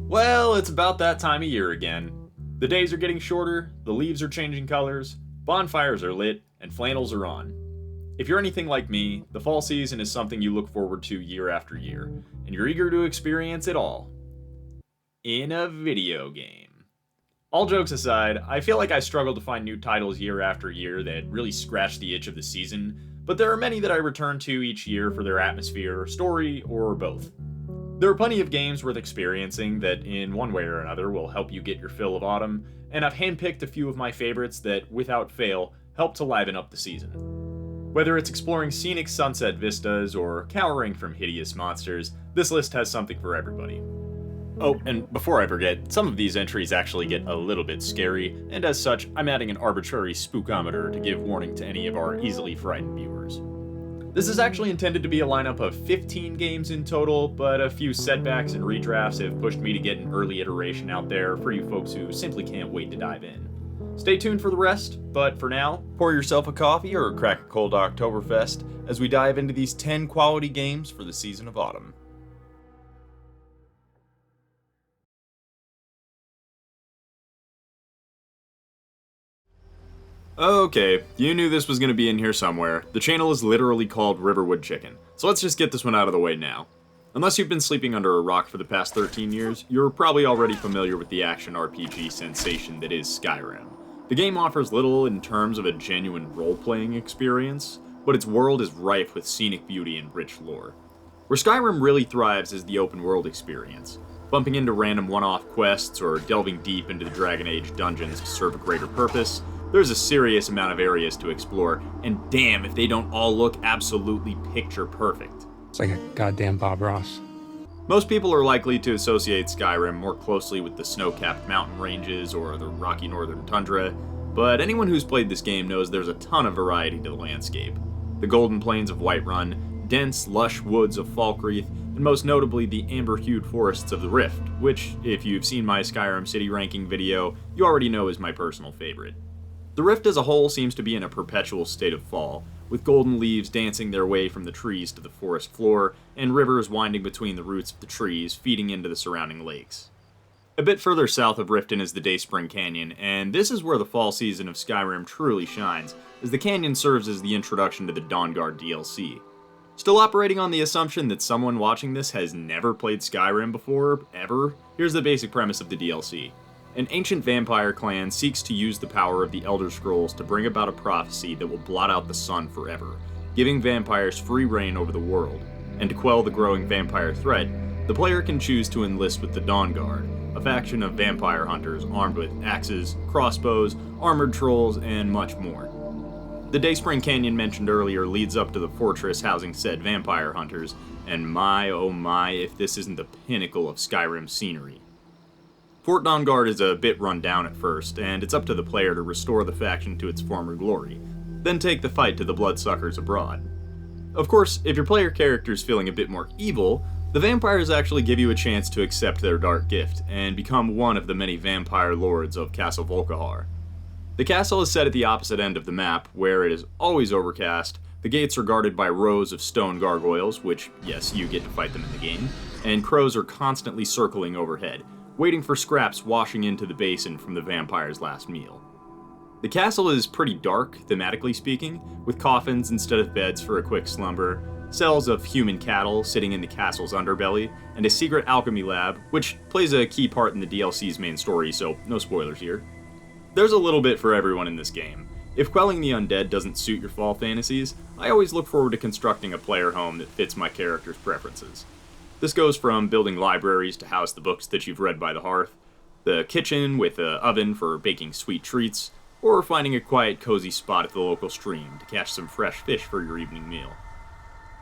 Well, it's about that time of year again. The days are getting shorter, the leaves are changing colors, bonfires are lit, and flannels are on. If you're anything like me, the fall season is something you look forward to year after year, and you're eager to experience it all. In a video game. All jokes aside, I feel like I struggle to find new titles year after year that really scratch the itch of the season, but there are many that I return to each year for their atmosphere, story, or both. There are plenty of games worth experiencing that, in one way or another, will help you get your fill of autumn, and I've handpicked a few of my favorites that, without fail, help to liven up the season. Whether it's exploring scenic sunset vistas or cowering from hideous monsters, this list has something for everybody. Oh, and before I forget, some of these entries actually get a little bit scary, and as such, I'm adding an arbitrary spookometer to give warning to any of our easily frightened viewers. This is actually intended to be a lineup of 15 games in total, but a few setbacks and redrafts have pushed me to get an early iteration out there for you folks who simply can't wait to dive in. Stay tuned for the rest, but for now, pour yourself a coffee or crack a cold Oktoberfest as we dive into these 10 quality games for the season of autumn. Okay, you knew this was going to be in here somewhere. The channel is literally called Riverwood Chicken, so let's just get this one out of the way now. Unless you've been sleeping under a rock for the past 13 years, you're probably already familiar with the action RPG sensation that is Skyrim. The game offers little in terms of a genuine role-playing experience, but its world is rife with scenic beauty and rich lore. Where Skyrim really thrives is the open-world experience. Bumping into random one-off quests or delving deep into the Dragon Age dungeons to serve a greater purpose, there's a serious amount of areas to explore, and damn if they don't all look absolutely picture perfect. It's like a goddamn Bob Ross. Most people are likely to associate Skyrim more closely with the snow-capped mountain ranges or the rocky northern tundra, but anyone who's played this game knows there's a ton of variety to the landscape. The golden plains of Whiterun, dense, lush woods of Falkreath, and most notably the amber-hued forests of the Rift, which, if you've seen my Skyrim city ranking video, you already know is my personal favorite. The Rift as a whole seems to be in a perpetual state of fall, with golden leaves dancing their way from the trees to the forest floor, and rivers winding between the roots of the trees, feeding into the surrounding lakes. A bit further south of Riften is the Dayspring Canyon, and this is where the fall season of Skyrim truly shines, as the canyon serves as the introduction to the Dawnguard DLC. Still operating on the assumption that someone watching this has never played Skyrim before, ever? Here's the basic premise of the DLC. An ancient vampire clan seeks to use the power of the Elder Scrolls to bring about a prophecy that will blot out the sun forever, giving vampires free reign over the world. And to quell the growing vampire threat, the player can choose to enlist with the Dawnguard, a faction of vampire hunters armed with axes, crossbows, armored trolls, and much more. The Dayspring Canyon mentioned earlier leads up to the fortress housing said vampire hunters, and my oh my if this isn't the pinnacle of Skyrim scenery. Fort Dawnguard is a bit run down at first, and it's up to the player to restore the faction to its former glory, then take the fight to the bloodsuckers abroad. Of course, if your player character's feeling a bit more evil, the vampires actually give you a chance to accept their dark gift, and become one of the many vampire lords of Castle Volkihar. The castle is set at the opposite end of the map, where it is always overcast, the gates are guarded by rows of stone gargoyles, which, yes, you get to fight them in the game, and crows are constantly circling overhead, waiting for scraps washing into the basin from the vampire's last meal. The castle is pretty dark, thematically speaking, with coffins instead of beds for a quick slumber, cells of human cattle sitting in the castle's underbelly, and a secret alchemy lab, which plays a key part in the DLC's main story, so no spoilers here. There's a little bit for everyone in this game. If quelling the undead doesn't suit your fall fantasies, I always look forward to constructing a player home that fits my character's preferences. This goes from building libraries to house the books that you've read by the hearth, the kitchen with an oven for baking sweet treats, or finding a quiet, cozy spot at the local stream to catch some fresh fish for your evening meal.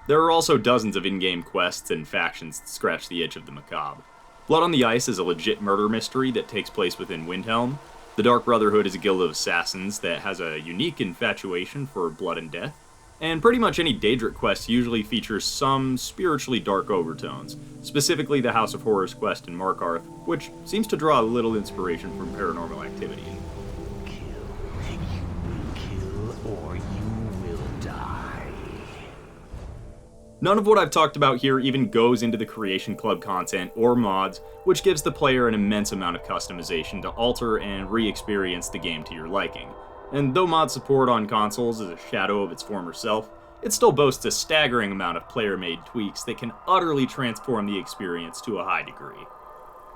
There are also dozens of in-game quests and factions that scratch the itch of the macabre. Blood on the Ice is a legit murder mystery that takes place within Windhelm. The Dark Brotherhood is a guild of assassins that has a unique infatuation for blood and death. And pretty much any Daedric quest usually features some spiritually dark overtones, specifically the House of Horrors quest in Markarth, which seems to draw a little inspiration from Paranormal Activity. Kill or you will die. None of what I've talked about here even goes into the Creation Club content or mods, which gives the player an immense amount of customization to alter and re-experience the game to your liking. And though mod support on consoles is a shadow of its former self, it still boasts a staggering amount of player-made tweaks that can utterly transform the experience to a high degree.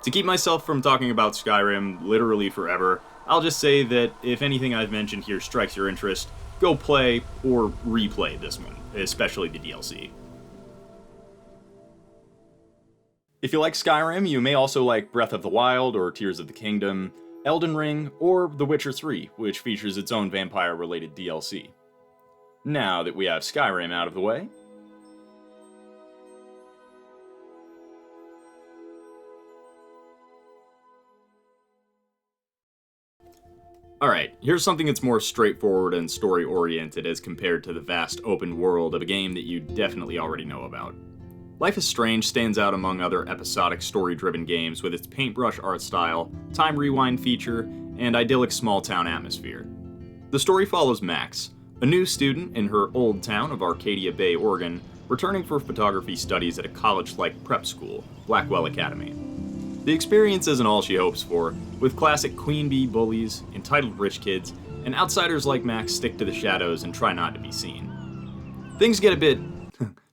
To keep myself from talking about Skyrim literally forever, I'll just say that if anything I've mentioned here strikes your interest, go play or replay this one, especially the DLC. If you like Skyrim, you may also like Breath of the Wild or Tears of the Kingdom, Elden Ring, or The Witcher 3, which features its own vampire-related DLC. Now that we have Skyrim out of the way, alright, here's something that's more straightforward and story-oriented as compared to the vast open world of a game that you definitely already know about. Life is Strange stands out among other episodic story-driven games with its paintbrush art style, time rewind feature, and idyllic small-town atmosphere. The story follows Max, a new student in her old town of Arcadia Bay, Oregon, returning for photography studies at a college-like prep school, Blackwell Academy. The experience isn't all she hopes for, with classic queen bee bullies, entitled rich kids, and outsiders like Max stick to the shadows and try not to be seen. Things get a bit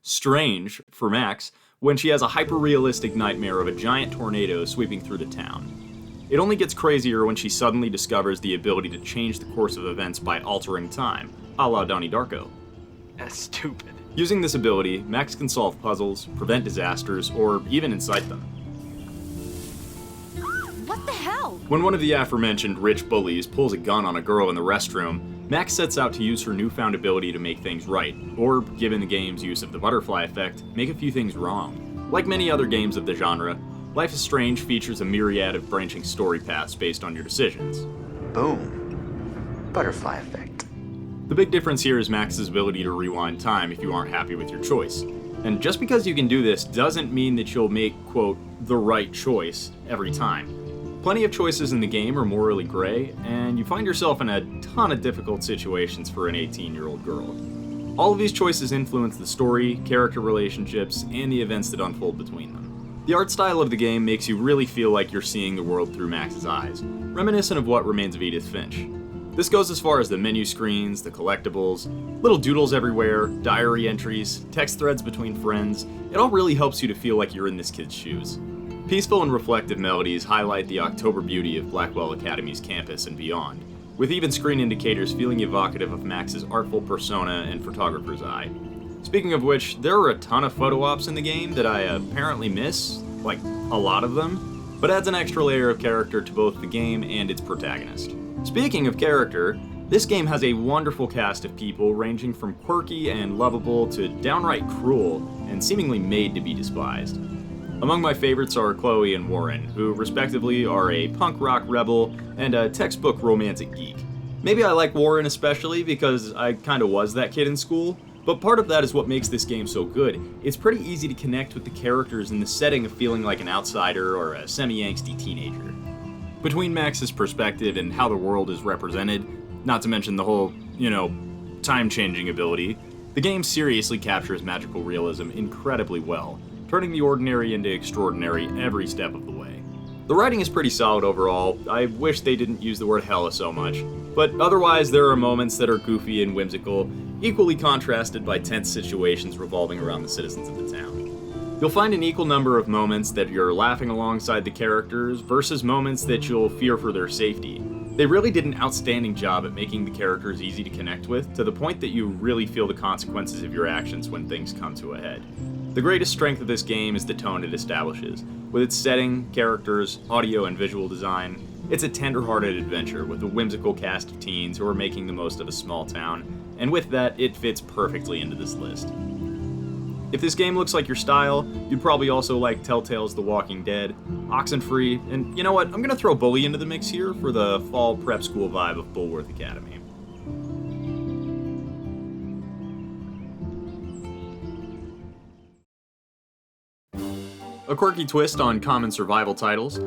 strange for Max when she has a hyper-realistic nightmare of a giant tornado sweeping through the town. It only gets crazier when she suddenly discovers the ability to change the course of events by altering time, a la Donnie Darko. That's stupid. Using this ability, Max can solve puzzles, prevent disasters, or even incite them. What the hell? When one of the aforementioned rich bullies pulls a gun on a girl in the restroom, Max sets out to use her newfound ability to make things right, or, given the game's use of the butterfly effect, make a few things wrong. Like many other games of the genre, Life is Strange features a myriad of branching story paths based on your decisions. Boom. Butterfly effect. The big difference here is Max's ability to rewind time if you aren't happy with your choice. And just because you can do this doesn't mean that you'll make, quote, the right choice every time. Plenty of choices in the game are morally gray, and you find yourself in a ton of difficult situations for an 18-year-old girl. All of these choices influence the story, character relationships, and the events that unfold between them. The art style of the game makes you really feel like you're seeing the world through Max's eyes, reminiscent of what remains of Edith Finch. This goes as far as the menu screens, the collectibles, little doodles everywhere, diary entries, text threads between friends. It all really helps you to feel like you're in this kid's shoes. Peaceful and reflective melodies highlight the October beauty of Blackwell Academy's campus and beyond, with even screen indicators feeling evocative of Max's artful persona and photographer's eye. Speaking of which, there are a ton of photo ops in the game that I apparently miss, like a lot of them, but adds an extra layer of character to both the game and its protagonist. Speaking of character, this game has a wonderful cast of people ranging from quirky and lovable to downright cruel and seemingly made to be despised. Among my favorites are Chloe and Warren, who respectively are a punk rock rebel and a textbook romantic geek. Maybe I like Warren especially because I kinda was that kid in school, but part of that is what makes this game so good. It's pretty easy to connect with the characters in the setting of feeling like an outsider or a semi-angsty teenager. Between Max's perspective and how the world is represented, not to mention the whole, time-changing ability, the game seriously captures magical realism incredibly well, turning the ordinary into extraordinary every step of the way. The writing is pretty solid overall. I wish they didn't use the word hella so much, but otherwise there are moments that are goofy and whimsical, equally contrasted by tense situations revolving around the citizens of the town. You'll find an equal number of moments that you're laughing alongside the characters versus moments that you'll fear for their safety. They really did an outstanding job at making the characters easy to connect with, to the point that you really feel the consequences of your actions when things come to a head. The greatest strength of this game is the tone it establishes. With its setting, characters, audio, and visual design, it's a tender-hearted adventure with a whimsical cast of teens who are making the most of a small town, and with that, it fits perfectly into this list. If this game looks like your style, you'd probably also like Telltale's The Walking Dead, Oxenfree, and you know what, I'm gonna throw Bully into the mix here for the fall prep school vibe of Bullworth Academy. A quirky twist on common survival titles,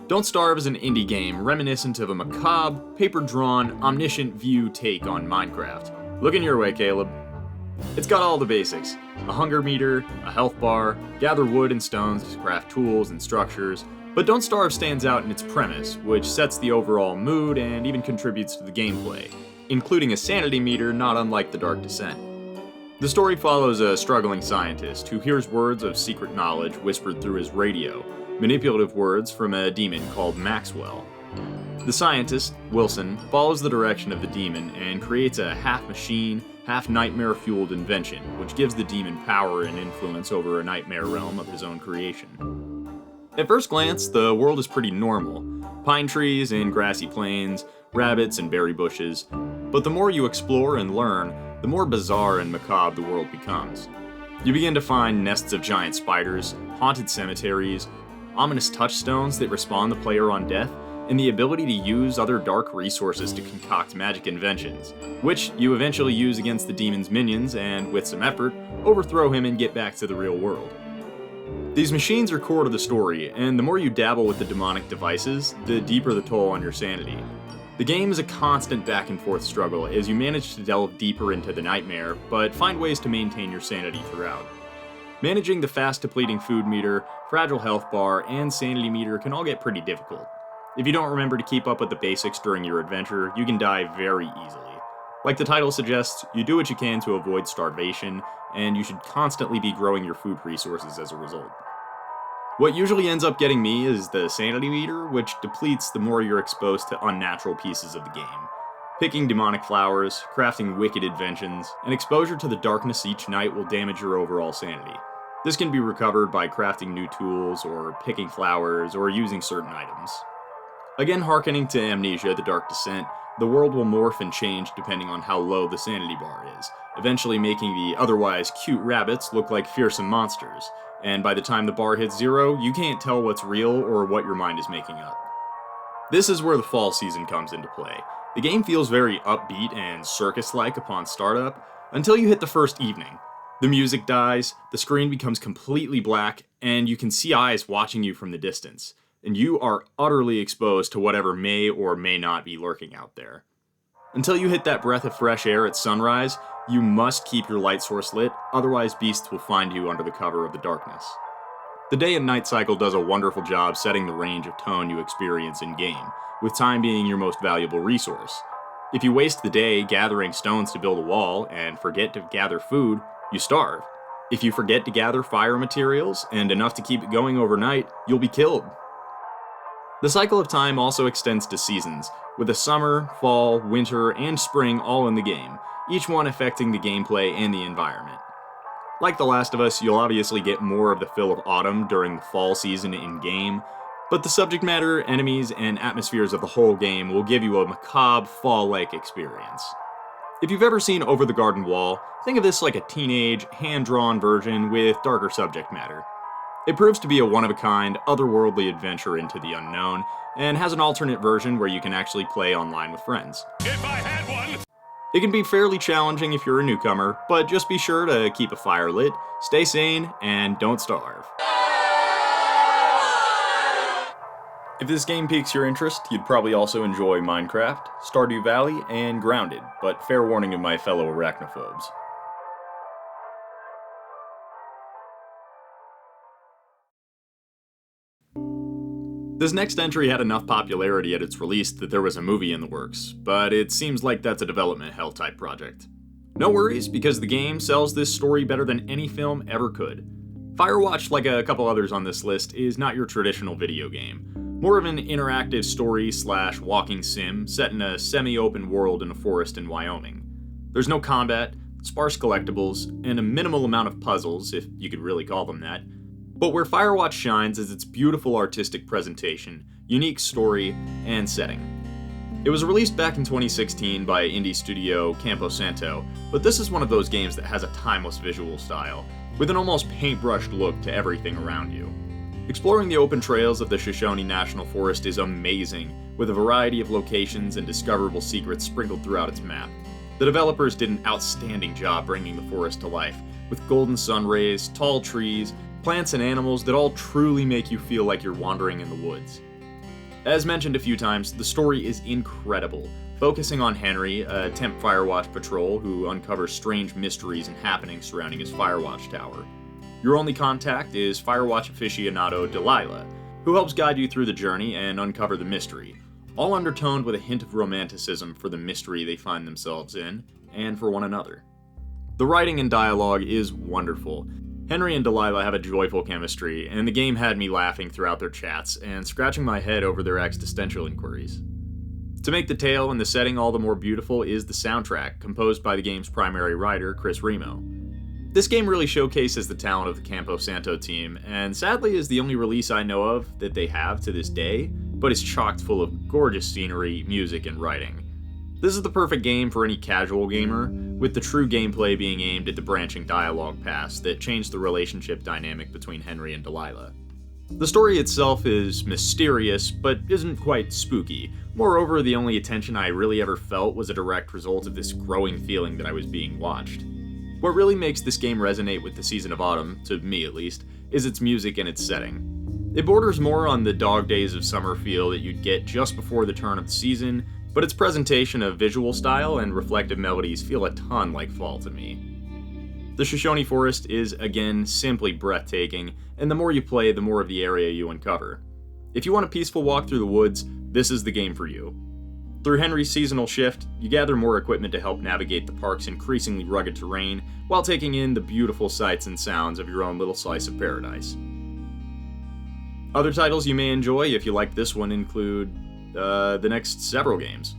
Don't Starve is an indie game reminiscent of a macabre, paper-drawn, omniscient view take on Minecraft. Looking your way, Caleb. It's got all the basics: a hunger meter, a health bar, gather wood and stones to craft tools and structures, but Don't Starve stands out in its premise, which sets the overall mood and even contributes to the gameplay, including a sanity meter not unlike The Dark Descent. The story follows a struggling scientist who hears words of secret knowledge whispered through his radio, manipulative words from a demon called Maxwell. The scientist, Wilson, follows the direction of the demon and creates a half-machine, half-nightmare-fueled invention, which gives the demon power and influence over a nightmare realm of his own creation. At first glance, the world is pretty normal: pine trees and grassy plains, rabbits and berry bushes, but the more you explore and learn, the more bizarre and macabre the world becomes. You begin to find nests of giant spiders, haunted cemeteries, ominous touchstones that respawn the player on death, and the ability to use other dark resources to concoct magic inventions, which you eventually use against the demon's minions and, with some effort, overthrow him and get back to the real world. These machines are core to the story, and the more you dabble with the demonic devices, the deeper the toll on your sanity. The game is a constant back and forth struggle as you manage to delve deeper into the nightmare, but find ways to maintain your sanity throughout. Managing the fast depleting food meter, fragile health bar, and sanity meter can all get pretty difficult. If you don't remember to keep up with the basics during your adventure, you can die very easily. Like the title suggests, you do what you can to avoid starvation, and you should constantly be growing your food resources as a result. What usually ends up getting me is the sanity meter, which depletes the more you're exposed to unnatural pieces of the game. Picking demonic flowers, crafting wicked inventions, and exposure to the darkness each night will damage your overall sanity. This can be recovered by crafting new tools, or picking flowers, or using certain items. Again, hearkening to Amnesia: The Dark Descent, the world will morph and change depending on how low the sanity bar is, eventually making the otherwise cute rabbits look like fearsome monsters, and by the time the bar hits 0, you can't tell what's real or what your mind is making up. This is where the fall season comes into play. The game feels very upbeat and circus-like upon startup, until you hit the first evening. The music dies, the screen becomes completely black, and you can see eyes watching you from the distance, and you are utterly exposed to whatever may or may not be lurking out there. Until you hit that breath of fresh air at sunrise, you must keep your light source lit, otherwise beasts will find you under the cover of the darkness. The day and night cycle does a wonderful job setting the range of tone you experience in-game, with time being your most valuable resource. If you waste the day gathering stones to build a wall and forget to gather food, you starve. If you forget to gather fire materials and enough to keep it going overnight, you'll be killed. The cycle of time also extends to seasons, with the summer, fall, winter, and spring all in the game, each one affecting the gameplay and the environment. Like The Last of Us, you'll obviously get more of the feel of autumn during the fall season in-game, but the subject matter, enemies, and atmospheres of the whole game will give you a macabre, fall-like experience. If you've ever seen Over the Garden Wall, think of this like a teenage, hand-drawn version with darker subject matter. It proves to be a one-of-a-kind, otherworldly adventure into the unknown, and has an alternate version where you can actually play online with friends. If I had one! It can be fairly challenging if you're a newcomer, but just be sure to keep a fire lit, stay sane, and don't starve. If this game piques your interest, you'd probably also enjoy Minecraft, Stardew Valley, and Grounded, but fair warning to my fellow arachnophobes. This next entry had enough popularity at its release that there was a movie in the works, but it seems like that's a development hell type project. No worries, because the game sells this story better than any film ever could. Firewatch, like a couple others on this list, is not your traditional video game. More of an interactive story/walking sim set in a semi-open world in a forest in Wyoming. There's no combat, sparse collectibles, and a minimal amount of puzzles, if you could really call them that. But where Firewatch shines is its beautiful artistic presentation, unique story, and setting. It was released back in 2016 by indie studio Campo Santo, but this is one of those games that has a timeless visual style, with an almost paintbrushed look to everything around you. Exploring the open trails of the Shoshone National Forest is amazing, with a variety of locations and discoverable secrets sprinkled throughout its map. The developers did an outstanding job bringing the forest to life, with golden sun rays, tall trees, plants and animals that all truly make you feel like you're wandering in the woods. As mentioned a few times, the story is incredible, focusing on Henry, a temp Firewatch patrol who uncovers strange mysteries and happenings surrounding his Firewatch tower. Your only contact is Firewatch aficionado Delilah, who helps guide you through the journey and uncover the mystery, all undertoned with a hint of romanticism for the mystery they find themselves in, and for one another. The writing and dialogue is wonderful. Henry and Delilah have a joyful chemistry, and the game had me laughing throughout their chats and scratching my head over their existential inquiries. To make the tale and the setting all the more beautiful is the soundtrack, composed by the game's primary writer, Chris Remo. This game really showcases the talent of the Campo Santo team, and sadly is the only release I know of that they have to this day, but is chocked full of gorgeous scenery, music, and writing. This is the perfect game for any casual gamer, with the true gameplay being aimed at the branching dialogue paths that change the relationship dynamic between Henry and Delilah. The story itself is mysterious, but isn't quite spooky. Moreover, the only attention I really ever felt was a direct result of this growing feeling that I was being watched. What really makes this game resonate with the Season of Autumn, to me at least, is its music and its setting. It borders more on the dog days of summer feel that you'd get just before the turn of the season, but its presentation of visual style and reflective melodies feel a ton like fall to me. The Shoshone Forest is, again, simply breathtaking, and the more you play, the more of the area you uncover. If you want a peaceful walk through the woods, this is the game for you. Through Henry's seasonal shift, you gather more equipment to help navigate the park's increasingly rugged terrain, while taking in the beautiful sights and sounds of your own little slice of paradise. Other titles you may enjoy if you like this one include the next several games.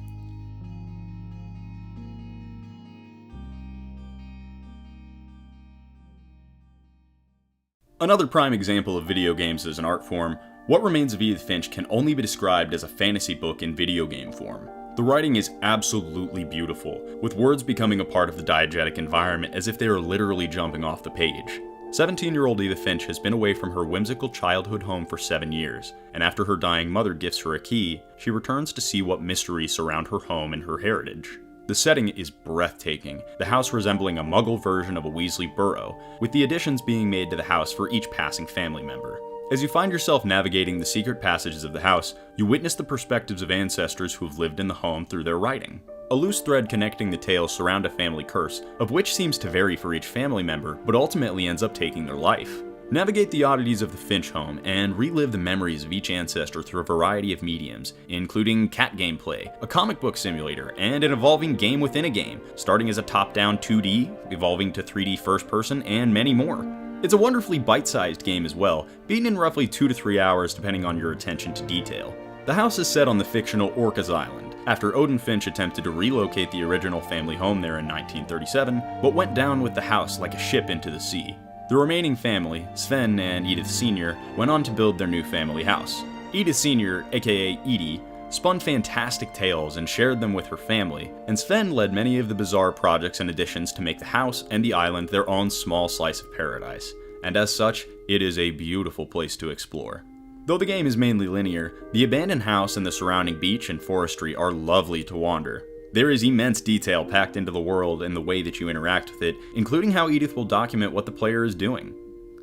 Another prime example of video games as an art form, What Remains of Edith Finch can only be described as a fantasy book in video game form. The writing is absolutely beautiful, with words becoming a part of the diegetic environment as if they are literally jumping off the page. 17-year-old Edith Finch has been away from her whimsical childhood home for 7 years, and after her dying mother gifts her a key, she returns to see what mysteries surround her home and her heritage. The setting is breathtaking, the house resembling a Muggle version of a Weasley burrow, with the additions being made to the house for each passing family member. As you find yourself navigating the secret passages of the house, you witness the perspectives of ancestors who have lived in the home through their writing. A loose thread connecting the tales surround a family curse, of which seems to vary for each family member, but ultimately ends up taking their life. Navigate the oddities of the Finch home, and relive the memories of each ancestor through a variety of mediums, including cat gameplay, a comic book simulator, and an evolving game within a game, starting as a top-down 2D, evolving to 3D first-person, and many more. It's a wonderfully bite-sized game as well, beaten in roughly 2 to 3 hours depending on your attention to detail. The house is set on the fictional Orcas Island, after Odin Finch attempted to relocate the original family home there in 1937, but went down with the house like a ship into the sea. The remaining family, Sven and Edith Sr., went on to build their new family house. Edith Sr., aka Edie, spun fantastic tales and shared them with her family, and Sven led many of the bizarre projects and additions to make the house and the island their own small slice of paradise, and as such, it is a beautiful place to explore. Though the game is mainly linear, the abandoned house and the surrounding beach and forestry are lovely to wander. There is immense detail packed into the world and the way that you interact with it, including how Edith will document what the player is doing.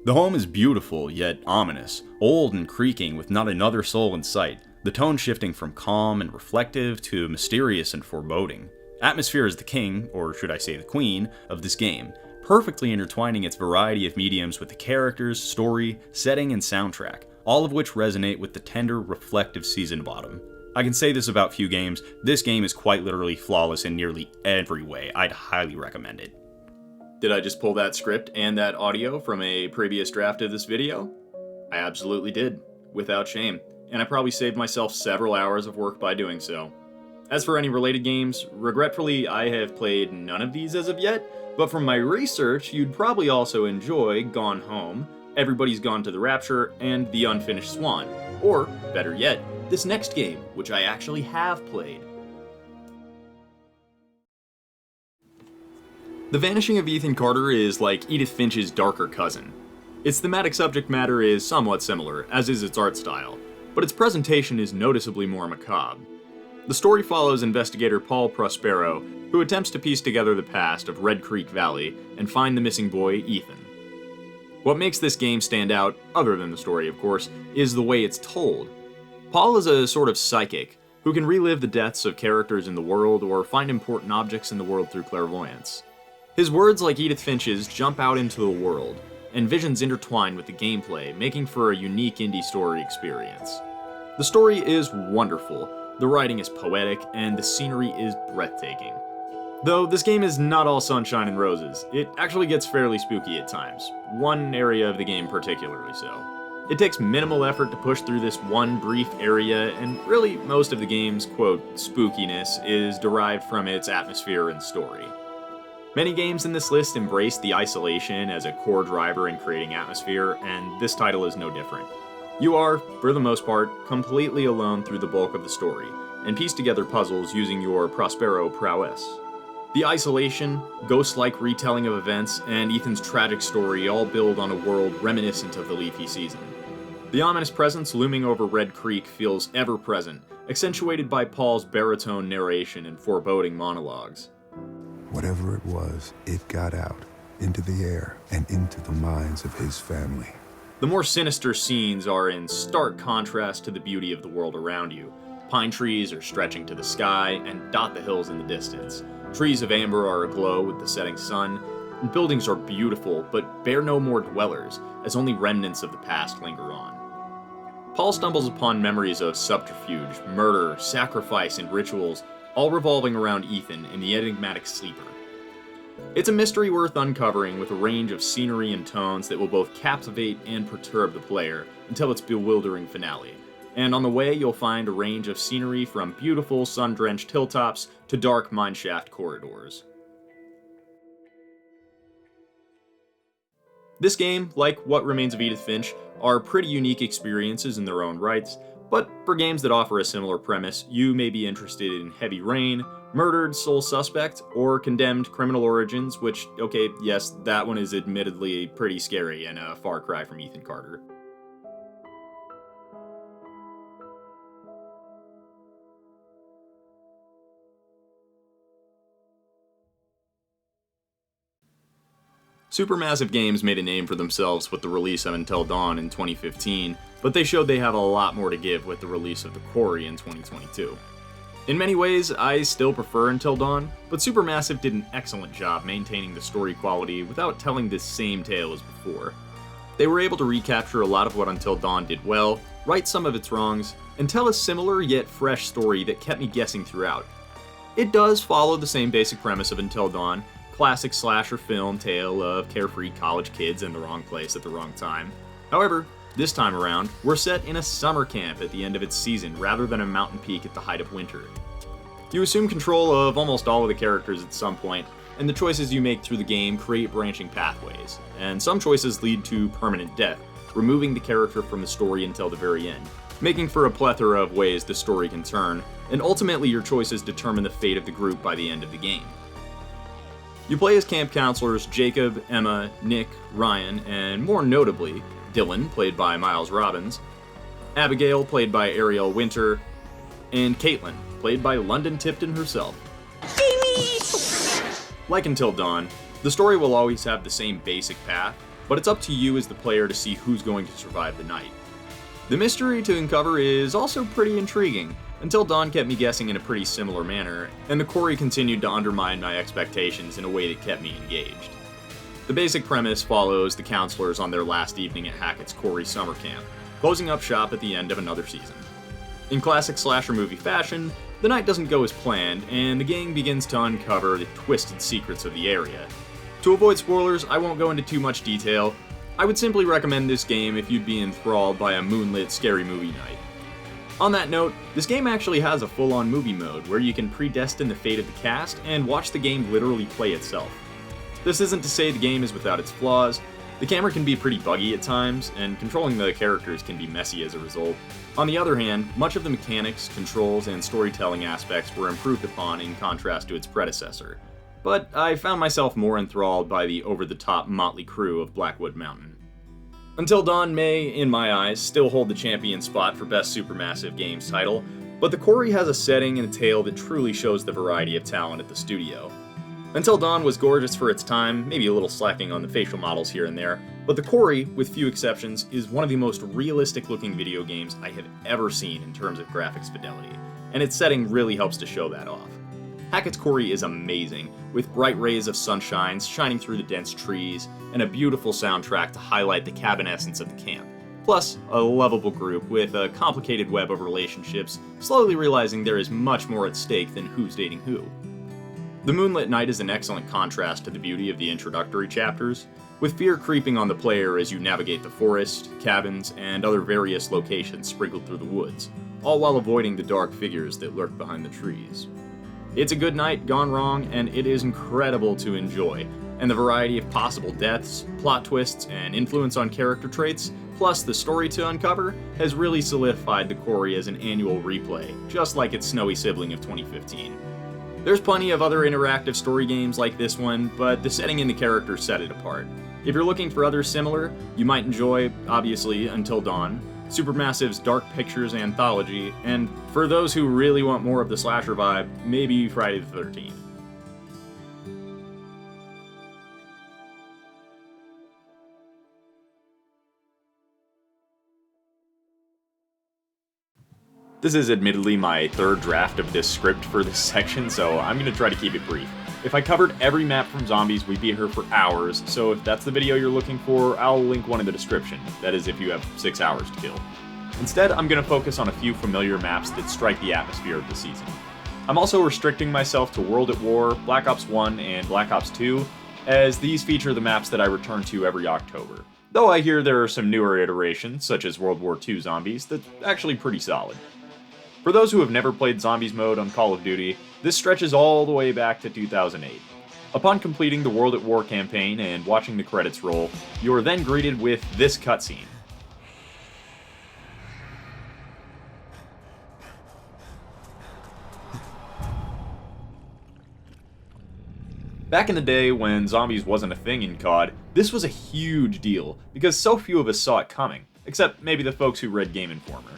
The home is beautiful, yet ominous, old and creaking with not another soul in sight, the tone shifting from calm and reflective to mysterious and foreboding. Atmosphere is the king, or should I say the queen, of this game, perfectly intertwining its variety of mediums with the characters, story, setting, and soundtrack, all of which resonate with the tender, reflective Season of Autumn. I can say this about few games, this game is quite literally flawless in nearly every way. I'd highly recommend it. Did I just pull that script and that audio from a previous draft of this video? I absolutely did, without shame, and I probably saved myself several hours of work by doing so. As for any related games, regretfully I have played none of these as of yet, but from my research you'd probably also enjoy Gone Home, Everybody's Gone to the Rapture, and The Unfinished Swan, or, better yet, this next game, which I actually have played. The Vanishing of Ethan Carter is like Edith Finch's darker cousin. Its thematic subject matter is somewhat similar, as is its art style, but its presentation is noticeably more macabre. The story follows investigator Paul Prospero, who attempts to piece together the past of Red Creek Valley and find the missing boy, Ethan. What makes this game stand out, other than the story of course, is the way it's told. Paul is a sort of psychic who can relive the deaths of characters in the world or find important objects in the world through clairvoyance. His words, like Edith Finch's, jump out into the world, and visions intertwine with the gameplay, making for a unique indie story experience. The story is wonderful, the writing is poetic, and the scenery is breathtaking. Though this game is not all sunshine and roses, it actually gets fairly spooky at times, one area of the game particularly so. It takes minimal effort to push through this one brief area, and really most of the game's, quote, spookiness is derived from its atmosphere and story. Many games in this list embrace the isolation as a core driver in creating atmosphere, and this title is no different. You are, for the most part, completely alone through the bulk of the story, and piece together puzzles using your Prospero prowess. The isolation, ghost-like retelling of events, and Ethan's tragic story all build on a world reminiscent of the Leafy season. The ominous presence looming over Red Creek feels ever-present, accentuated by Paul's baritone narration and foreboding monologues. Whatever it was, it got out, into the air, and into the minds of his family. The more sinister scenes are in stark contrast to the beauty of the world around you. Pine trees are stretching to the sky and dot the hills in the distance. Trees of amber are aglow with the setting sun, and buildings are beautiful but bear no more dwellers, as only remnants of the past linger on. Paul stumbles upon memories of subterfuge, murder, sacrifice, and rituals, all revolving around Ethan and the enigmatic sleeper. It's a mystery worth uncovering with a range of scenery and tones that will both captivate and perturb the player until its bewildering finale. And on the way, you'll find a range of scenery from beautiful sun-drenched hilltops to dark mineshaft corridors. This game, like What Remains of Edith Finch, are pretty unique experiences in their own rights, but for games that offer a similar premise, you may be interested in Heavy Rain, Murdered Sole Suspect, or Condemned Criminal Origins, which, okay, yes, that one is admittedly pretty scary and a far cry from Ethan Carter. Supermassive Games made a name for themselves with the release of Until Dawn in 2015, but they showed they have a lot more to give with the release of The Quarry in 2022. In many ways, I still prefer Until Dawn, but Supermassive did an excellent job maintaining the story quality without telling this same tale as before. They were able to recapture a lot of what Until Dawn did well, right some of its wrongs, and tell a similar yet fresh story that kept me guessing throughout. It does follow the same basic premise of Until Dawn, classic slasher film tale of carefree college kids in the wrong place at the wrong time. However, this time around, we're set in a summer camp at the end of its season rather than a mountain peak at the height of winter. You assume control of almost all of the characters at some point, and the choices you make through the game create branching pathways, and some choices lead to permanent death, removing the character from the story until the very end, making for a plethora of ways the story can turn, and ultimately your choices determine the fate of the group by the end of the game. You play as camp counselors Jacob, Emma, Nick, Ryan, and more notably, Dylan, played by Miles Robbins, Abigail, played by Ariel Winter, and Caitlin, played by London Tipton herself. Like Until Dawn, the story will always have the same basic path, but it's up to you as the player to see who's going to survive the night. The mystery to uncover is also pretty intriguing. Until Dawn kept me guessing in a pretty similar manner, and The Quarry continued to undermine my expectations in a way that kept me engaged. The basic premise follows the counselors on their last evening at Hackett's Quarry summer camp, closing up shop at the end of another season. In classic slasher movie fashion, the night doesn't go as planned, and the gang begins to uncover the twisted secrets of the area. To avoid spoilers, I won't go into too much detail. I would simply recommend this game if you'd be enthralled by a moonlit scary movie night. On that note, this game actually has a full-on movie mode where you can predestine the fate of the cast and watch the game literally play itself. This isn't to say the game is without its flaws. The camera can be pretty buggy at times, and controlling the characters can be messy as a result. On the other hand, much of the mechanics, controls, and storytelling aspects were improved upon in contrast to its predecessor. But I found myself more enthralled by the over-the-top motley crew of Blackwood Mountain. Until Dawn may, in my eyes, still hold the champion spot for Best Supermassive Games title, but The Quarry has a setting and a tale that truly shows the variety of talent at the studio. Until Dawn was gorgeous for its time, maybe a little slacking on the facial models here and there, but the Quarry, with few exceptions, is one of the most realistic looking video games I have ever seen in terms of graphics fidelity, and its setting really helps to show that off. Hackett's Quarry is amazing, with bright rays of sunshine shining through the dense trees, and a beautiful soundtrack to highlight the cabin essence of the camp. Plus, a lovable group with a complicated web of relationships, slowly realizing there is much more at stake than who's dating who. The moonlit night is an excellent contrast to the beauty of the introductory chapters, with fear creeping on the player as you navigate the forest, cabins, and other various locations sprinkled through the woods, all while avoiding the dark figures that lurk behind the trees. It's a good night gone wrong, and it is incredible to enjoy, and the variety of possible deaths, plot twists, and influence on character traits, plus the story to uncover, has really solidified the Quarry as an annual replay, just like its snowy sibling of 2015. There's plenty of other interactive story games like this one, but the setting and the characters set it apart. If you're looking for others similar, you might enjoy, obviously, Until Dawn, Supermassive's Dark Pictures Anthology, and for those who really want more of the slasher vibe, maybe Friday the 13th. This is admittedly my third draft of this script for this section, so I'm going to try to keep it brief. If I covered every map from Zombies, we'd be here for hours, so if that's the video you're looking for, I'll link one in the description. That is if you have 6 hours to kill. Instead, I'm going to focus on a few familiar maps that strike the atmosphere of the season. I'm also restricting myself to World at War, Black Ops 1, and Black Ops 2, as these feature the maps that I return to every October. Though I hear there are some newer iterations, such as World War II Zombies, that's actually pretty solid. For those who have never played Zombies mode on Call of Duty, this stretches all the way back to 2008. Upon completing the World at War campaign and watching the credits roll, you are then greeted with this cutscene. Back in the day when Zombies wasn't a thing in CoD, this was a huge deal, because so few of us saw it coming, except maybe the folks who read Game Informer.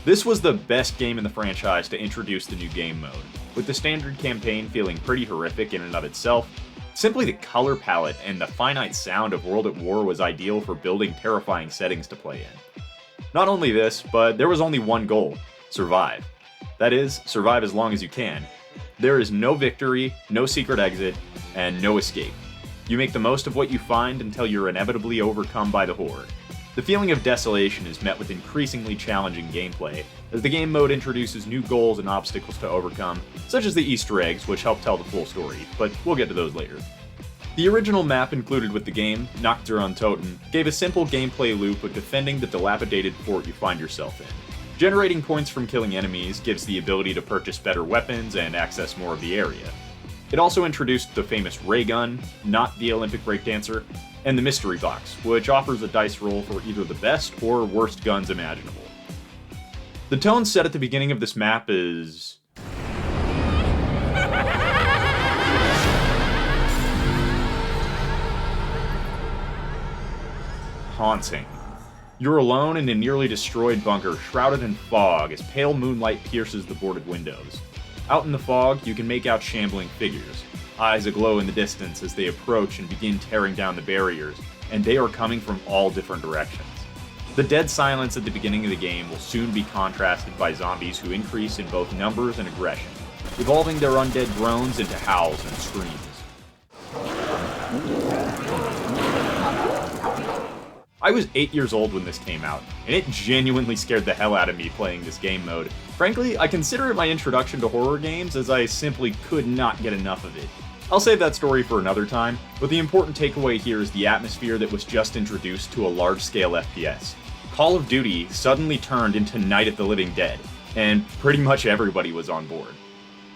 This was the best game in the franchise to introduce the new game mode, with the standard campaign feeling pretty horrific in and of itself. Simply the color palette and the finite sound of World at War was ideal for building terrifying settings to play in. Not only this, but there was only one goal: survive. That is, survive as long as you can. There is no victory, no secret exit, and no escape. You make the most of what you find until you're inevitably overcome by the Horde. The feeling of desolation is met with increasingly challenging gameplay, as the game mode introduces new goals and obstacles to overcome, such as the Easter eggs, which help tell the full story, but we'll get to those later. The original map included with the game, Nacht der Untoten, gave a simple gameplay loop of defending the dilapidated fort you find yourself in. Generating points from killing enemies gives the ability to purchase better weapons and access more of the area. It also introduced the famous ray gun, not the Olympic breakdancer, and the mystery box, which offers a dice roll for either the best or worst guns imaginable. The tone set at the beginning of this map is haunting. You're alone in a nearly destroyed bunker shrouded in fog as pale moonlight pierces the boarded windows. Out in the fog, you can make out shambling figures, eyes aglow in the distance as they approach and begin tearing down the barriers, and they are coming from all different directions. The dead silence at the beginning of the game will soon be contrasted by zombies who increase in both numbers and aggression, evolving their undead groans into howls and screams. I was 8 years old when this came out, and it genuinely scared the hell out of me playing this game mode. Frankly, I consider it my introduction to horror games, as I simply could not get enough of it. I'll save that story for another time, but the important takeaway here is the atmosphere that was just introduced to a large-scale FPS. Call of Duty suddenly turned into Night of the Living Dead, and pretty much everybody was on board.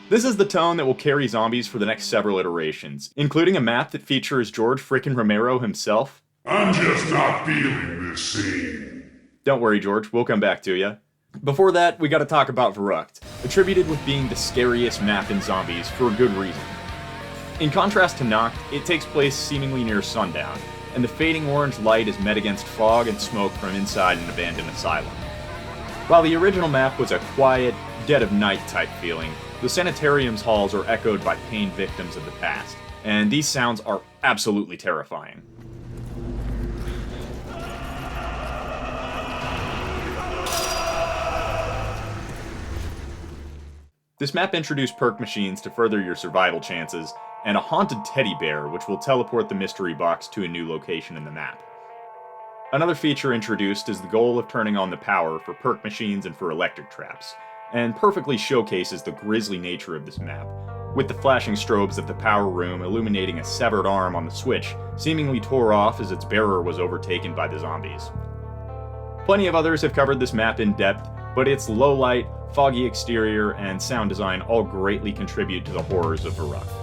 This is the tone that will carry Zombies for the next several iterations, including a map that features George frickin' Romero himself. I'm just not feeling this scene. Don't worry, George, we'll come back to ya. Before that, we gotta talk about Verrucht, attributed with being the scariest map in Zombies for a good reason. In contrast to Nacht, it takes place seemingly near sundown, and the fading orange light is met against fog and smoke from inside an abandoned asylum. While the original map was a quiet, dead of night type feeling, the sanitarium's halls are echoed by pained victims of the past, and these sounds are absolutely terrifying. This map introduced perk machines to further your survival chances, and a haunted teddy bear which will teleport the mystery box to a new location in the map. Another feature introduced is the goal of turning on the power for perk machines and for electric traps, and perfectly showcases the grisly nature of this map, with the flashing strobes of the power room illuminating a severed arm on the switch, seemingly tore off as its bearer was overtaken by the zombies. Plenty of others have covered this map in depth, but its low light, foggy exterior, and sound design all greatly contribute to the horrors of Verrückt.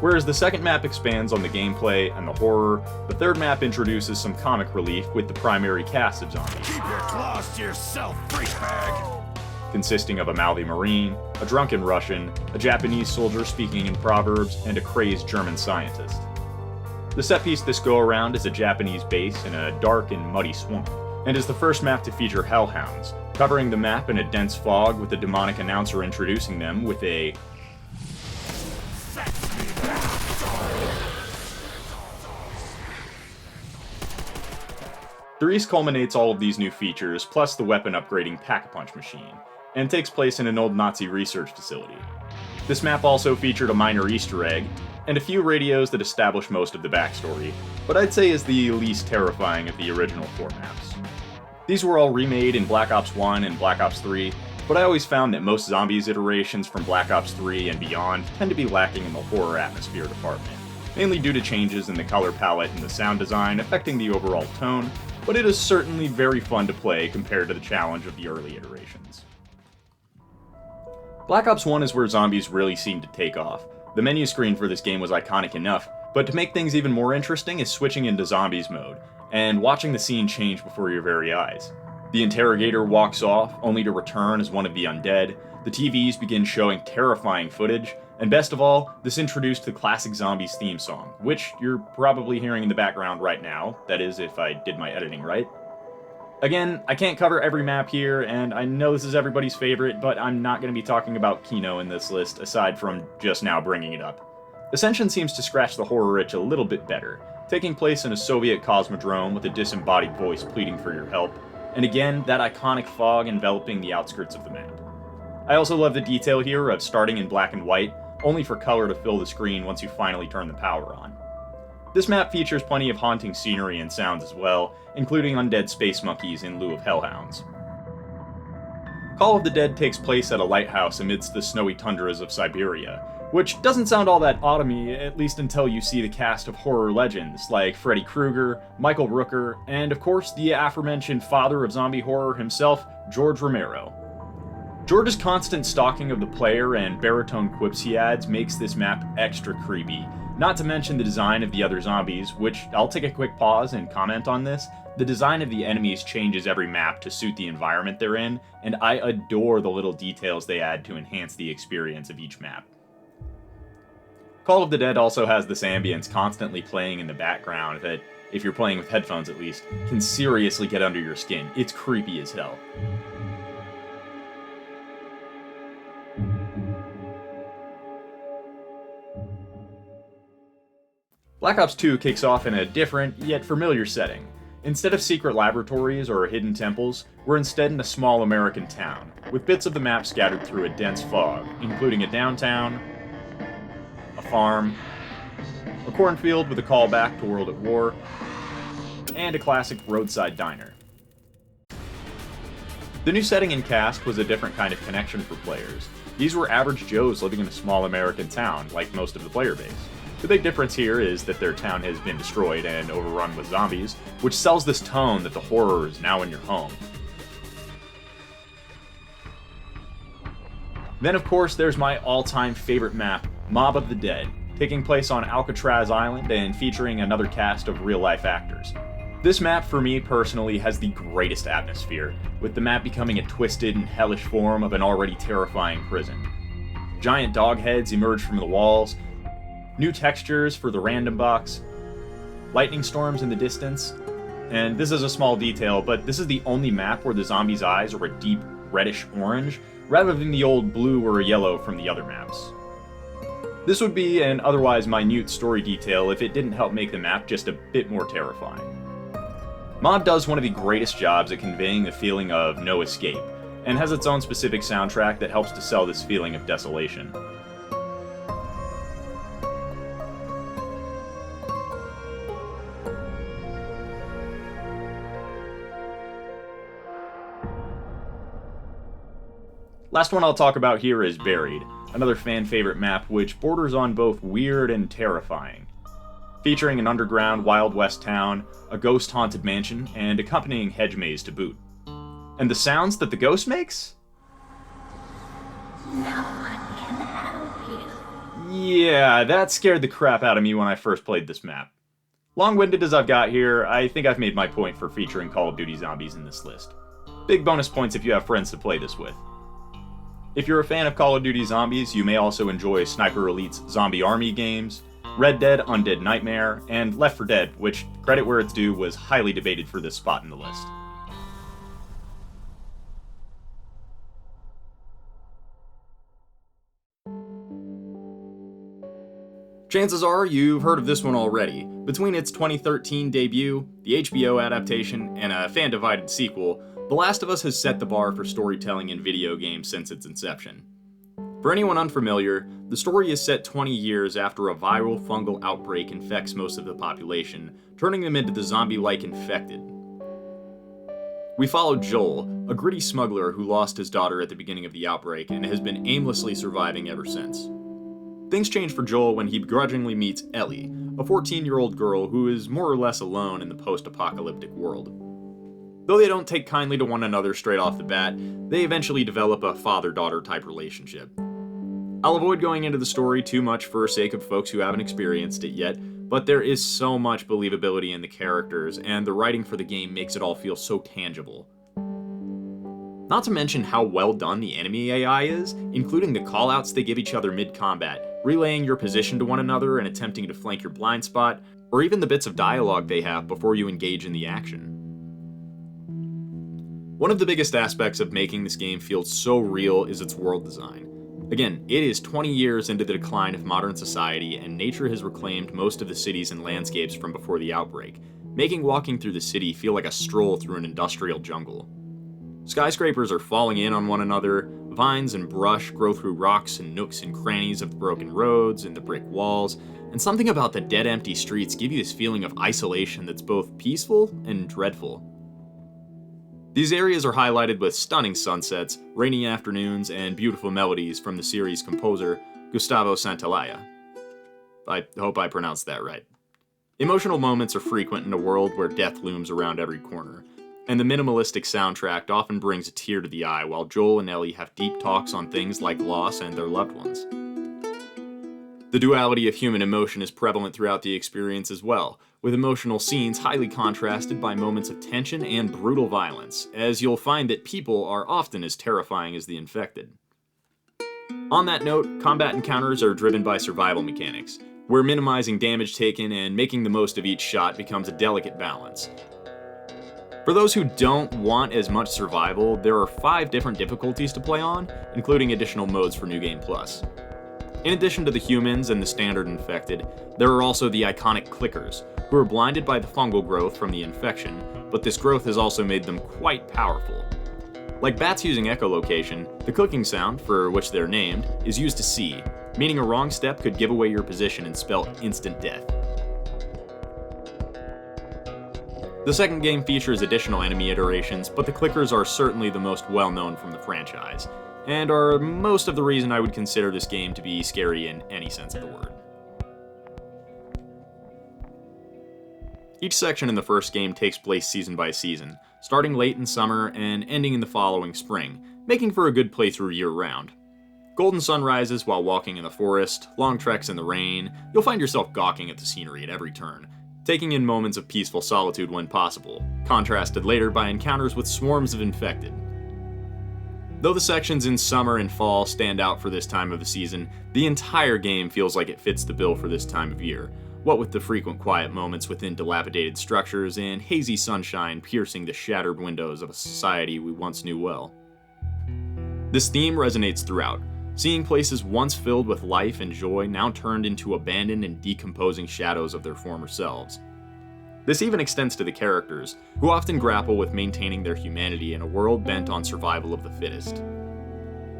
Whereas the second map expands on the gameplay and the horror, the third map introduces some comic relief with the primary cast of zombies. Keep your claws to yourself, freak bag! Consisting of a mouthy Marine, a drunken Russian, a Japanese soldier speaking in proverbs, and a crazed German scientist. The set piece this go-around is a Japanese base in a dark and muddy swamp, and is the first map to feature hellhounds, covering the map in a dense fog with a demonic announcer introducing them with a Therese culminates all of these new features, plus the weapon upgrading Pack-a-Punch machine, and takes place in an old Nazi research facility. This map also featured a minor Easter egg, and a few radios that establish most of the backstory, but I'd say is the least terrifying of the original 4 maps. These were all remade in Black Ops 1 and Black Ops 3, but I always found that most Zombies iterations from Black Ops 3 and beyond tend to be lacking in the horror atmosphere department, mainly due to changes in the color palette and the sound design affecting the overall tone, but it is certainly very fun to play compared to the challenge of the early iterations. Black Ops 1 is where Zombies really seemed to take off. The menu screen for this game was iconic enough, but to make things even more interesting is switching into Zombies mode, and watching the scene change before your very eyes. The interrogator walks off, only to return as one of the undead, the TVs begin showing terrifying footage, and best of all, this introduced the classic Zombies theme song, which you're probably hearing in the background right now, that is if I did my editing right. Again, I can't cover every map here, and I know this is everybody's favorite, but I'm not going to be talking about Kino in this list, aside from just now bringing it up. Ascension seems to scratch the horror itch a little bit better, taking place in a Soviet cosmodrome with a disembodied voice pleading for your help, and again, that iconic fog enveloping the outskirts of the map. I also love the detail here of starting in black and white, only for color to fill the screen once you finally turn the power on. This map features plenty of haunting scenery and sounds as well, including undead space monkeys in lieu of hellhounds. Call of the Dead takes place at a lighthouse amidst the snowy tundras of Siberia, which doesn't sound all that odd to me, at least until you see the cast of horror legends like Freddy Krueger, Michael Rooker, and of course the aforementioned father of zombie horror himself, George Romero. George's constant stalking of the player and baritone quips he adds makes this map extra creepy, not to mention the design of the other zombies, which I'll take a quick pause and comment on this. The design of the enemies changes every map to suit the environment they're in, and I adore the little details they add to enhance the experience of each map. Call of the Dead also has this ambience constantly playing in the background that, if you're playing with headphones at least, can seriously get under your skin. It's creepy as hell. Black Ops 2 kicks off in a different, yet familiar setting. Instead of secret laboratories or hidden temples, we're instead in a small American town, with bits of the map scattered through a dense fog, including a downtown, a farm, a cornfield with a callback to World at War, and a classic roadside diner. The new setting and cast was a different kind of connection for players. These were average Joes living in a small American town, like most of the player base. The big difference here is that their town has been destroyed and overrun with zombies, which sells this tone that the horror is now in your home. Then of course there's my all-time favorite map, Mob of the Dead, taking place on Alcatraz Island and featuring another cast of real-life actors. This map for me personally has the greatest atmosphere, with the map becoming a twisted and hellish form of an already terrifying prison. Giant dog heads emerge from the walls, new textures for the random box, lightning storms in the distance, and this is a small detail, but this is the only map where the zombies' eyes are a deep reddish orange, rather than the old blue or yellow from the other maps. This would be an otherwise minute story detail if it didn't help make the map just a bit more terrifying. Mod does one of the greatest jobs at conveying the feeling of no escape, and has its own specific soundtrack that helps to sell this feeling of desolation. Last one I'll talk about here is Buried, another fan favorite map which borders on both weird and terrifying. Featuring an underground Wild West town, a ghost-haunted mansion, and accompanying hedge maze to boot. And the sounds that the ghost makes? No one can help you. Yeah, that scared the crap out of me when I first played this map. Long-winded as I've got here, I think I've made my point for featuring Call of Duty Zombies in this list. Big bonus points if you have friends to play this with. If you're a fan of Call of Duty Zombies, you may also enjoy Sniper Elite's Zombie Army games, Red Dead Undead Nightmare, and Left 4 Dead, which, credit where it's due, was highly debated for this spot in the list. Chances are you've heard of this one already. Between its 2013 debut, the HBO adaptation, and a fan-divided sequel, The Last of Us has set the bar for storytelling in video games since its inception. For anyone unfamiliar, the story is set 20 years after a viral fungal outbreak infects most of the population, turning them into the zombie-like infected. We follow Joel, a gritty smuggler who lost his daughter at the beginning of the outbreak and has been aimlessly surviving ever since. Things change for Joel when he begrudgingly meets Ellie, a 14-year-old girl who is more or less alone in the post-apocalyptic world. Though they don't take kindly to one another straight off the bat, they eventually develop a father-daughter type relationship. I'll avoid going into the story too much for sake of folks who haven't experienced it yet, but there is so much believability in the characters, and the writing for the game makes it all feel so tangible. Not to mention how well done the enemy AI is, including the callouts they give each other mid-combat, relaying your position to one another and attempting to flank your blind spot, or even the bits of dialogue they have before you engage in the action. One of the biggest aspects of making this game feel so real is its world design. Again, it is 20 years into the decline of modern society, and nature has reclaimed most of the cities and landscapes from before the outbreak, making walking through the city feel like a stroll through an industrial jungle. Skyscrapers are falling in on one another, vines and brush grow through rocks and nooks and crannies of the broken roads and the brick walls, and something about the dead empty streets give you this feeling of isolation that's both peaceful and dreadful. These areas are highlighted with stunning sunsets, rainy afternoons, and beautiful melodies from the series' composer, Gustavo Santaolalla. I hope I pronounced that right. Emotional moments are frequent in a world where death looms around every corner, and the minimalistic soundtrack often brings a tear to the eye while Joel and Ellie have deep talks on things like loss and their loved ones. The duality of human emotion is prevalent throughout the experience as well, with emotional scenes highly contrasted by moments of tension and brutal violence, as you'll find that people are often as terrifying as the infected. On that note, combat encounters are driven by survival mechanics, where minimizing damage taken and making the most of each shot becomes a delicate balance. For those who don't want as much survival, there are 5 different difficulties to play on, including additional modes for New Game Plus. In addition to the humans and the standard infected, there are also the iconic clickers, who are blinded by the fungal growth from the infection, but this growth has also made them quite powerful. Like bats using echolocation, the clicking sound, for which they're named, is used to see, meaning a wrong step could give away your position and spell instant death. The second game features additional enemy iterations, but the clickers are certainly the most well-known from the franchise, and are most of the reason I would consider this game to be scary in any sense of the word. Each section in the first game takes place season by season, starting late in summer and ending in the following spring, making for a good playthrough year-round. Golden sunrises while walking in the forest, long treks in the rain, you'll find yourself gawking at the scenery at every turn, taking in moments of peaceful solitude when possible, contrasted later by encounters with swarms of infected. Though the sections in summer and fall stand out for this time of the season, the entire game feels like it fits the bill for this time of year, what with the frequent quiet moments within dilapidated structures and hazy sunshine piercing the shattered windows of a society we once knew well. This theme resonates throughout, seeing places once filled with life and joy now turned into abandoned and decomposing shadows of their former selves. This even extends to the characters, who often grapple with maintaining their humanity in a world bent on survival of the fittest.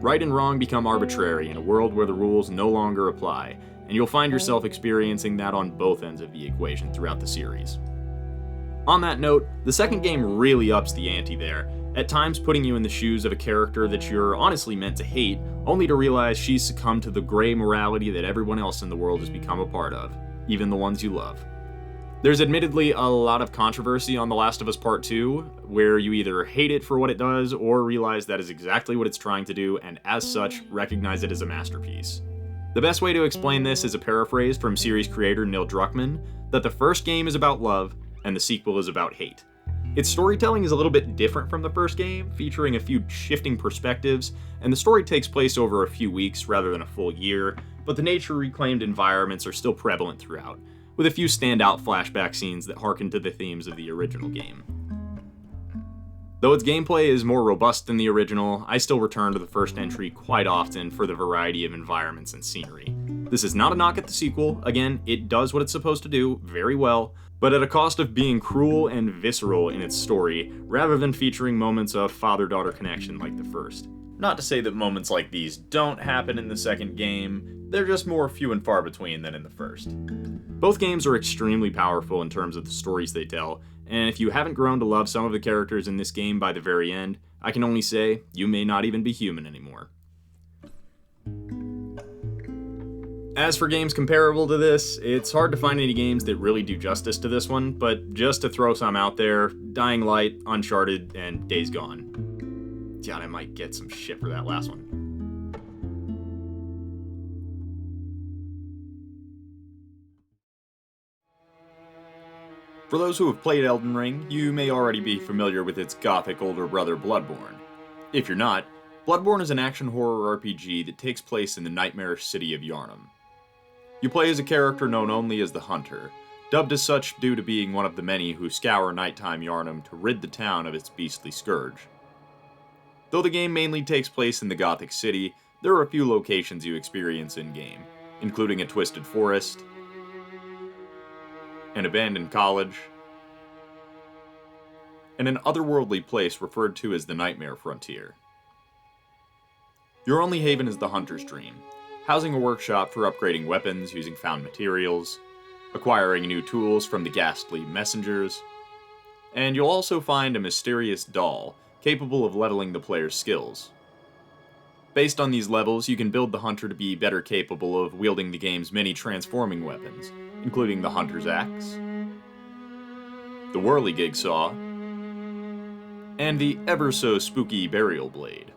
Right and wrong become arbitrary in a world where the rules no longer apply, and you'll find yourself experiencing that on both ends of the equation throughout the series. On that note, the second game really ups the ante there, at times putting you in the shoes of a character that you're honestly meant to hate, only to realize she's succumbed to the gray morality that everyone else in the world has become a part of, even the ones you love. There's admittedly a lot of controversy on The Last of Us Part 2, where you either hate it for what it does or realize that is exactly what it's trying to do, and as such, recognize it as a masterpiece. The best way to explain this is a paraphrase from series creator Neil Druckmann, that the first game is about love, and the sequel is about hate. Its storytelling is a little bit different from the first game, featuring a few shifting perspectives, and the story takes place over a few weeks rather than a full year, but the nature-reclaimed environments are still prevalent throughout, with a few standout flashback scenes that harken to the themes of the original game. Though its gameplay is more robust than the original, I still return to the first entry quite often for the variety of environments and scenery. This is not a knock at the sequel, again, it does what it's supposed to do very well, but at a cost of being cruel and visceral in its story, rather than featuring moments of father-daughter connection like the first. Not to say that moments like these don't happen in the second game, they're just more few and far between than in the first. Both games are extremely powerful in terms of the stories they tell, and if you haven't grown to love some of the characters in this game by the very end, I can only say, you may not even be human anymore. As for games comparable to this, it's hard to find any games that really do justice to this one, but just to throw some out there, Dying Light, Uncharted, and Days Gone. God, I might get some shit for that last one. For those who have played Elden Ring, you may already be familiar with its gothic older brother Bloodborne. If you're not, Bloodborne is an action horror RPG that takes place in the nightmarish city of Yharnam. You play as a character known only as the Hunter, dubbed as such due to being one of the many who scour nighttime Yharnam to rid the town of its beastly scourge. Though the game mainly takes place in the Gothic city, there are a few locations you experience in-game, including a twisted forest, an abandoned college, and an otherworldly place referred to as the Nightmare Frontier. Your only haven is the Hunter's Dream, housing a workshop for upgrading weapons using found materials, acquiring new tools from the ghastly messengers, and you'll also find a mysterious doll capable of leveling the player's skills. Based on these levels, you can build the Hunter to be better capable of wielding the game's many transforming weapons, including the Hunter's Axe, the Whirligig Saw, and the ever-so-spooky Burial Blade.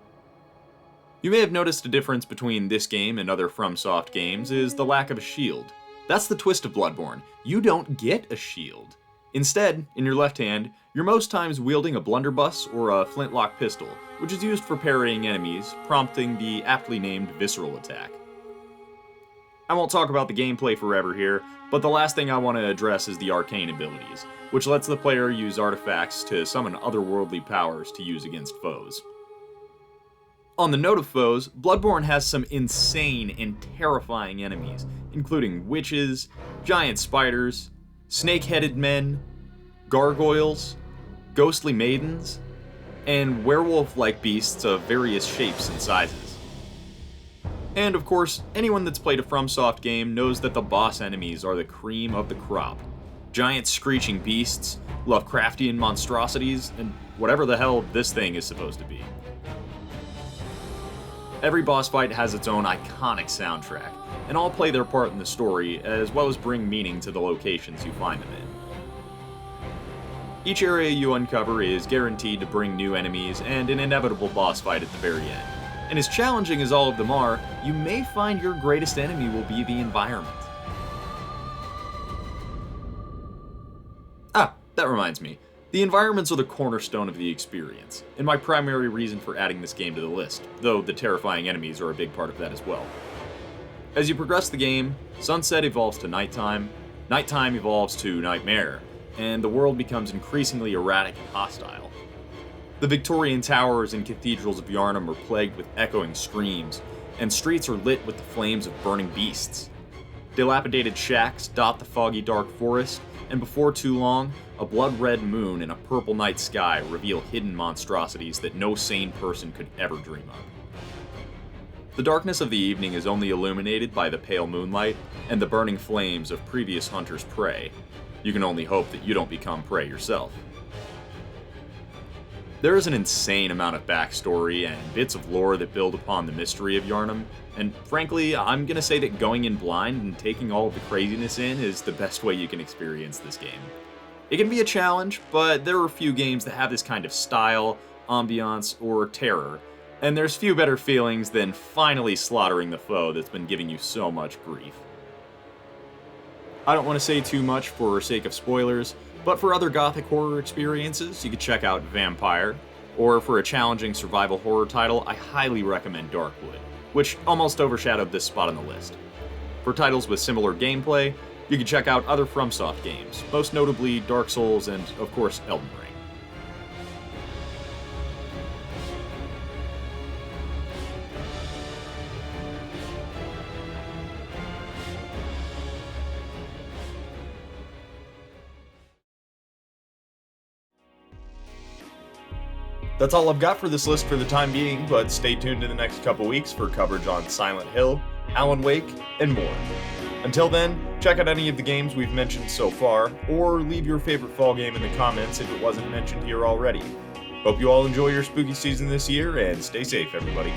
You may have noticed a difference between this game and other FromSoft games is the lack of a shield. That's the twist of Bloodborne. You don't get a shield. Instead, in your left hand, you're most times wielding a blunderbuss or a flintlock pistol, which is used for parrying enemies, prompting the aptly named Visceral Attack. I won't talk about the gameplay forever here, but the last thing I want to address is the arcane abilities, which lets the player use artifacts to summon otherworldly powers to use against foes. On the note of foes, Bloodborne has some insane and terrifying enemies, including witches, giant spiders, snake-headed men, gargoyles, ghostly maidens, and werewolf-like beasts of various shapes and sizes. And of course, anyone that's played a FromSoft game knows that the boss enemies are the cream of the crop. Giant screeching beasts, Lovecraftian monstrosities, and whatever the hell this thing is supposed to be. Every boss fight has its own iconic soundtrack, and all play their part in the story, as well as bring meaning to the locations you find them in. Each area you uncover is guaranteed to bring new enemies and an inevitable boss fight at the very end. And as challenging as all of them are, you may find your greatest enemy will be the environment. That reminds me. The environments are the cornerstone of the experience, and my primary reason for adding this game to the list, though the terrifying enemies are a big part of that as well. As you progress the game, sunset evolves to nighttime, nighttime evolves to nightmare, and the world becomes increasingly erratic and hostile. The Victorian towers and cathedrals of Yharnam are plagued with echoing screams, and streets are lit with the flames of burning beasts. Dilapidated shacks dot the foggy dark forest, and before too long, a blood-red moon and a purple night sky reveal hidden monstrosities that no sane person could ever dream of. The darkness of the evening is only illuminated by the pale moonlight and the burning flames of previous hunters' prey. You can only hope that you don't become prey yourself. There is an insane amount of backstory and bits of lore that build upon the mystery of Yharnam, and frankly, I'm gonna say that going in blind and taking all of the craziness in is the best way you can experience this game. It can be a challenge, but there are few games that have this kind of style, ambiance, or terror, and there's few better feelings than finally slaughtering the foe that's been giving you so much grief. I don't want to say too much for sake of spoilers, but for other gothic horror experiences, you could check out Vampire, or for a challenging survival horror title, I highly recommend Darkwood, which almost overshadowed this spot on the list. For titles with similar gameplay, you can check out other FromSoft games, most notably Dark Souls and, of course, Elden Ring. That's all I've got for this list for the time being, but stay tuned in the next couple weeks for coverage on Silent Hill, Alan Wake, and more. Until then, check out any of the games we've mentioned so far, or leave your favorite fall game in the comments if it wasn't mentioned here already. Hope you all enjoy your spooky season this year, and stay safe, everybody.